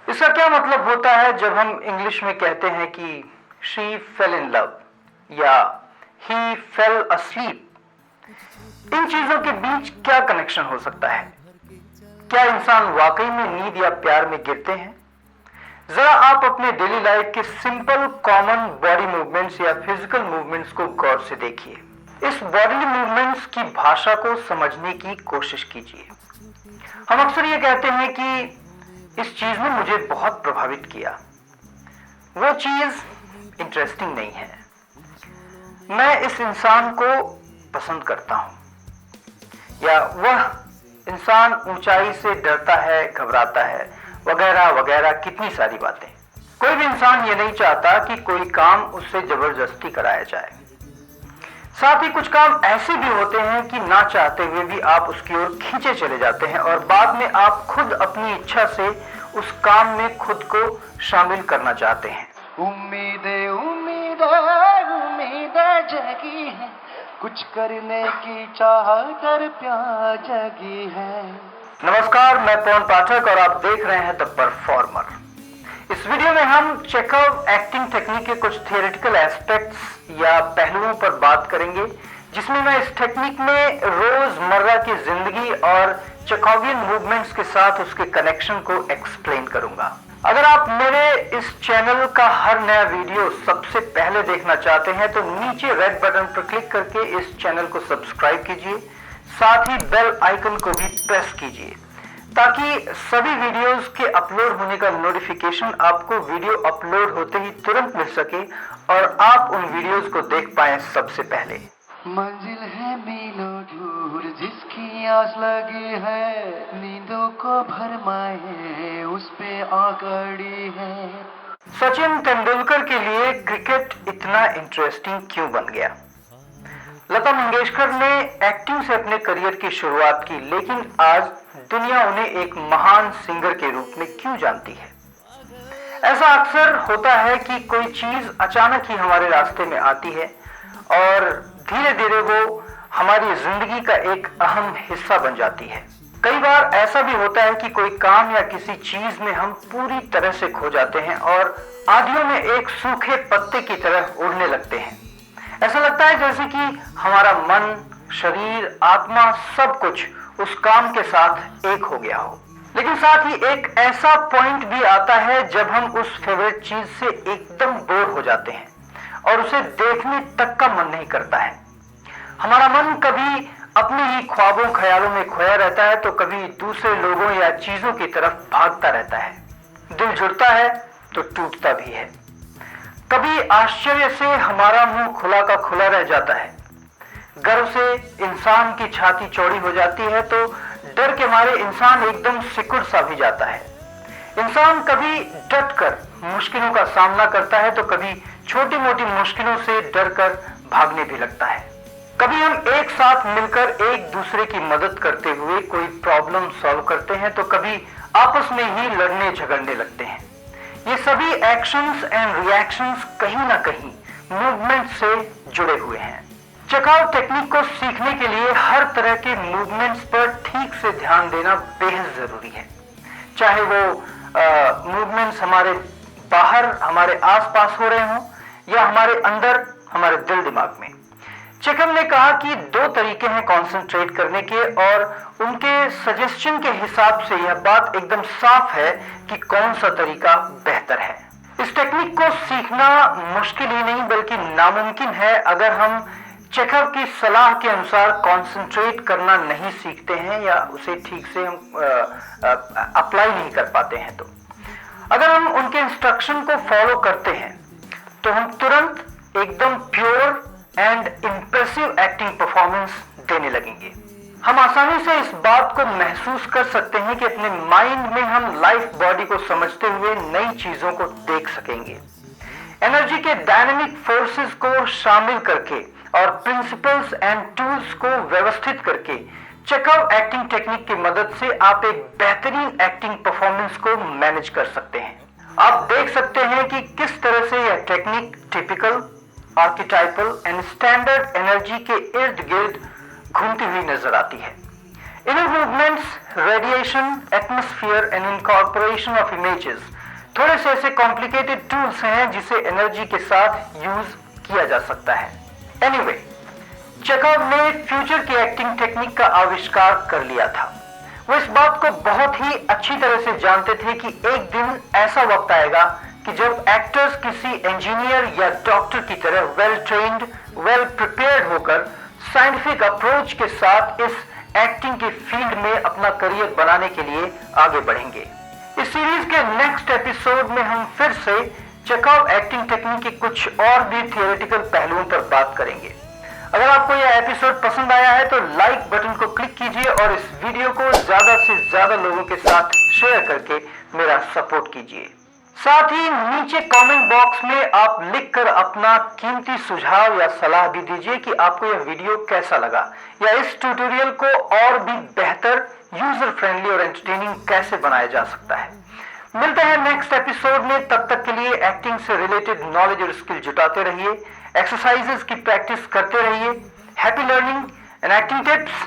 इसका क्या मतलब होता है जब हम इंग्लिश में कहते हैं कि शी फेल इन लव या ही फेल asleep? इन चीजों के बीच क्या कनेक्शन हो सकता है? क्या इंसान वाकई में नींद या प्यार में गिरते हैं? जरा आप अपने डेली लाइफ के सिंपल कॉमन बॉडी मूवमेंट्स या फिजिकल मूवमेंट्स को गौर से देखिए। इस बॉडी मूवमेंट्स की भाषा को समझने की कोशिश कीजिए। हम अक्सर ये कहते हैं कि इस चीज ने मुझे बहुत प्रभावित किया। वो चीज इंटरेस्टिंग नहीं है। मैं इस इंसान को पसंद करता हूं, या वह इंसान ऊंचाई से डरता है, घबराता है, वगैरह वगैरह, कितनी सारी बातें। कोई भी इंसान ये नहीं चाहता कि कोई काम उससे जबरदस्ती कराया जाए। साथ ही कुछ काम ऐसे भी होते हैं कि ना चाहते हुए भी आप उसकी ओर खींचे चले जाते हैं और बाद में आप खुद अपनी इच्छा से उस काम में खुद को शामिल करना चाहते हैं। उम्मीदें उम्मीदें उम्मीदें जगी है, कुछ करने की चाहत और प्यार जगी है। नमस्कार, मैं पवन पाठक और आप देख रहे हैं द परफॉर्मर। इस वीडियो में हम चेखव एक्टिंग टेक्निक के कुछ थियोरेटिकल एस्पेक्ट्स या पहलुओं पर बात करेंगे, जिसमें मैं इस टेक्निक में रोजमर्रा की जिंदगी और चेखवियन मूवमेंट्स के साथ उसके कनेक्शन को एक्सप्लेन करूंगा। अगर आप मेरे इस चैनल का हर नया वीडियो सबसे पहले देखना चाहते हैं तो नीचे रेड बटन पर क्लिक करके इस चैनल को सब्सक्राइब कीजिए। साथ ही बेल आइकन को भी प्रेस कीजिए ताकि सभी वीडियोस के अपलोड होने का नोटिफिकेशन आपको वीडियो अपलोड होते ही तुरंत मिल सके और आप उन वीडियोस को देख पाएं सबसे पहले। मंजिल है मीलों दूर जिसकी आस लगी है, नींदों को भरमाए उस पे आकड़ी है। सचिन तेंदुलकर के लिए क्रिकेट इतना इंटरेस्टिंग क्यों बन गया? लता मंगेशकर ने एक्टिंग से अपने करियर की शुरुआत की, लेकिन आज दुनिया उन्हें एक महान सिंगर के रूप में क्यों जानती है? ऐसा अक्सर होता है कि कोई चीज अचानक ही हमारे रास्ते में आती है और धीरे धीरे वो हमारी जिंदगी का एक अहम हिस्सा बन जाती है। कई बार ऐसा भी होता है कि कोई काम या किसी चीज में हम पूरी तरह से खो जाते हैं और आधियों में एक सूखे पत्ते की तरह उड़ने लगते हैं। ऐसा लगता है जैसे कि हमारा मन, शरीर, आत्मा सब कुछ उस काम के साथ एक हो गया हो। लेकिन साथ ही एक ऐसा पॉइंट भी आता है जब हम उस फेवरेट चीज से एकदम बोर हो जाते हैं और उसे देखने तक का मन नहीं करता है। हमारा मन कभी अपने ही ख्वाबों ख्यालों में खोया रहता है तो कभी दूसरे लोगों या चीजों की तरफ भागता रहता है। दिल जुड़ता है तो टूटता भी है। कभी आश्चर्य से हमारा मुंह खुला का खुला रह जाता है। गर्व से इंसान की छाती चौड़ी हो जाती है तो डर के मारे इंसान एकदम सिकुड़ सा भी जाता है। इंसान कभी डटकर मुश्किलों का सामना करता है तो कभी छोटी मोटी मुश्किलों से डरकर भागने भी लगता है। कभी हम एक साथ मिलकर एक दूसरे की मदद करते हुए कोई प्रॉब्लम सॉल्व करते हैं तो कभी आपस में ही लड़ने झगड़ने लगते हैं। ये सभी एक्शंस एंड रिएक्शंस कहीं ना कहीं मूवमेंट से जुड़े हुए हैं। चेखव टेक्निक को सीखने के लिए हर तरह के मूवमेंट्स पर ठीक से ध्यान देना बेहद जरूरी है, चाहे वो मूवमेंट्स हमारे बाहर हमारे आसपास हो रहे हों या हमारे अंदर हमारे दिल दिमाग में। चेखव ने कहा कि दो तरीके हैं कंसंट्रेट करने के और उनके सजेशन के हिसाब से यह बात एकदम साफ है कि कौन सा तरीका बेहतर है। इस टेक्निक को सीखना मुश्किल ही नहीं बल्कि नामुमकिन है अगर हम चेखव की सलाह के अनुसार कंसंट्रेट करना नहीं सीखते हैं या उसे ठीक से हम अप्लाई नहीं कर पाते हैं। तो अगर हम उनके इंस्ट्रक्शन को फॉलो करते हैं तो हम तुरंत एकदम pure and impressive acting performance देने लगेंगे। हम आसानी से इस बात को महसूस कर सकते हैं कि अपने माइंड में हम लाइफ बॉडी को समझते हुए नई चीजों को देख सकेंगे। एनर्जी के डायनामिक फोर्सेस को शामिल करके और प्रिंसिपल्स एंड टूल्स को व्यवस्थित करके चेखव एक्टिंग टेक्निक की मदद से आप एक बेहतरीन एक्टिंग परफॉर्मेंस को मैनेज कर सकते हैं। आप देख सकते हैं कि किस तरह से यह technique typical, archetypal and standard energy के इर्द गिर्द घूमती हुई नजर आती है। Inner movements, radiation, atmosphere and incorporation of images थोड़े से ऐसे कॉम्प्लिकेटेड टूल्स हैं जिसे एनर्जी के साथ यूज किया जा सकता है। एनीवे, चेखव ने फ्यूचर की एक्टिंग टेक्निक का आविष्कार कर लिया था। वो इस बात को बहुत ही अच्छी तरह से जानते थे कि एक दिन ऐसा वक्त आएगा कि जब एक्टर्स किसी इंजीनियर या डॉक्टर की तरह वेल ट्रेन्ड, वेल प्रिपेयर्ड होकर साइंटिफिक अप्रोच के साथ इस एक्टिंग के फील्ड में अपना करियर बनाने के लिए आगे बढ़ेंगे। इस सीरीज के नेक्स्ट एपिसोड में हम फिर से चेखव एक्टिंग टेक्निक के कुछ और भी थियोरेटिकल पहलुओं पर बात करेंगे। अगर आपको यह एपिसोड पसंद आया है तो लाइक बटन को क्लिक कीजिए और इस वीडियो को ज्यादा से ज्यादा लोगों के साथ शेयर करके मेरा सपोर्ट कीजिए। साथ ही नीचे कमेंट बॉक्स में आप लिखकर अपना कीमती सुझाव या सलाह भी दीजिए कि आपको यह वीडियो कैसा लगा या इस ट्यूटोरियल को और भी बेहतर, यूजर फ्रेंडली और एंटरटेनिंग कैसे बनाया जा सकता है। मिलते हैं नेक्स्ट एपिसोड में। तब तक के लिए एक्टिंग से रिलेटेड नॉलेज और स्किल जुटाते रहिए, एक्सरसाइजेस की प्रैक्टिस करते रहिए। Happy learning and acting tips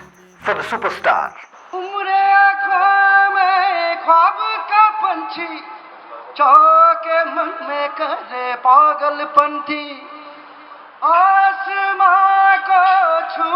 for the superstar. उम्र आँखों में ख्वाब का पंछी चौके मन में करे पागलपंथी, आसमां को छू